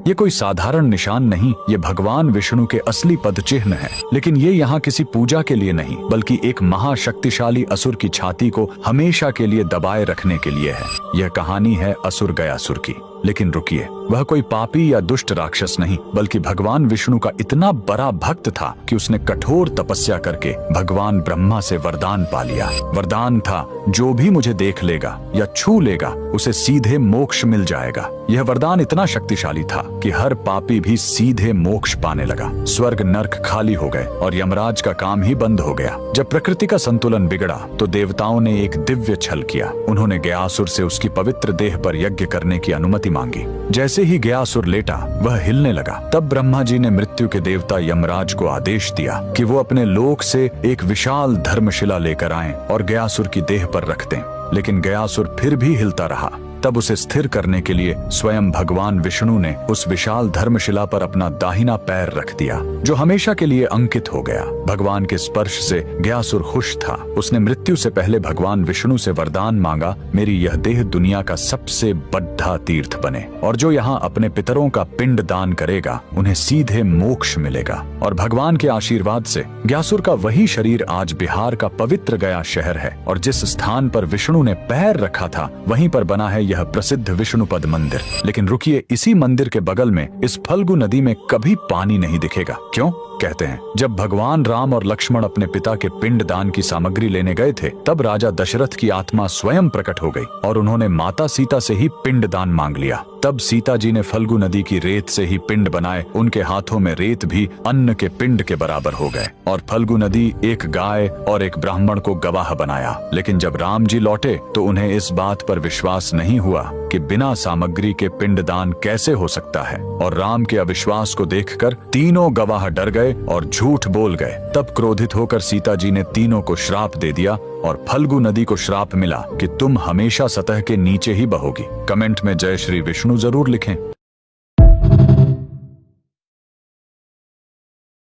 ये कोई साधारण निशान नहीं, ये भगवान विष्णु के असली पद चिन्ह है। लेकिन ये यहाँ किसी पूजा के लिए नहीं, बल्कि एक महाशक्तिशाली असुर की छाती को हमेशा के लिए दबाए रखने के लिए है। यह कहानी है असुर गयासुर की। लेकिन रुकिए, वह कोई पापी या दुष्ट राक्षस नहीं, बल्कि भगवान विष्णु का इतना बड़ा भक्त था कि उसने कठोर तपस्या करके भगवान ब्रह्मा से वरदान पा लिया। वरदान था, जो भी मुझे देख लेगा या छू लेगा उसे सीधे मोक्ष मिल जाएगा। यह वरदान इतना शक्तिशाली था कि हर पापी भी सीधे मोक्ष पाने लगा। स्वर्ग नर्क खाली हो गए और यमराज का काम ही बंद हो गया। जब प्रकृति का संतुलन बिगड़ा तो देवताओं ने एक दिव्य छल किया। उन्होंने गयासुर से उसकी पवित्र देह पर यज्ञ करने की अनुमति मांगी। जैसे ही गयासुर लेटा, वह हिलने लगा। तब ब्रह्मा जी ने मृत्यु के देवता यमराज को आदेश दिया कि वो अपने लोक से एक विशाल धर्मशिला लेकर आएं और गयासुर की देह पर रख दें। लेकिन गयासुर फिर भी हिलता रहा। तब उसे स्थिर करने के लिए स्वयं भगवान विष्णु ने उस विशाल धर्मशिला पर अपना दाहिना पैर रख दिया, जो हमेशा के लिए अंकित हो गया। भगवान के स्पर्श से गयासुर खुश था। उसने मृत्यु से पहले भगवान विष्णु से वरदान मांगा, मेरी यह देह दुनिया का सबसे बड़ा तीर्थ बने, और जो यहाँ अपने पितरों का पिंड दान करेगा उन्हें सीधे मोक्ष मिलेगा। और भगवान के आशीर्वाद से गयासुर का वही शरीर आज बिहार का पवित्र गया शहर है, और जिस स्थान पर विष्णु ने पैर रखा था वहीं पर बना है यह प्रसिद्ध विष्णुपद मंदिर। लेकिन रुकिए, इसी मंदिर के बगल में इस फल्गु नदी में कभी पानी नहीं दिखेगा। क्यों? कहते हैं, जब भगवान राम और लक्ष्मण अपने पिता के पिंड दान की सामग्री लेने गए थे, तब राजा दशरथ की आत्मा स्वयं प्रकट हो गई और उन्होंने माता सीता से ही पिंड दान मांग लिया। तब सीता जी ने फल्गु नदी की रेत से ही पिंड बनाए। उनके हाथों में रेत भी अन्न के पिंड के बराबर हो गए, और फल्गु नदी एक गाय और एक ब्राह्मण को गवाह बनाया। लेकिन जब राम जी लौटे तो उन्हें इस बात पर विश्वास नहीं हुआ कि बिना सामग्री के पिंड दान कैसे हो सकता है, और राम के अविश्वास को देखकर तीनों गवाह डर गए और झूठ बोल गए। तब क्रोधित होकर सीता जी ने तीनों को श्राप दे दिया, और फल्गु नदी को श्राप मिला कि तुम हमेशा सतह के नीचे ही बहोगी। कमेंट में जय श्री विष्णु जरूर लिखें।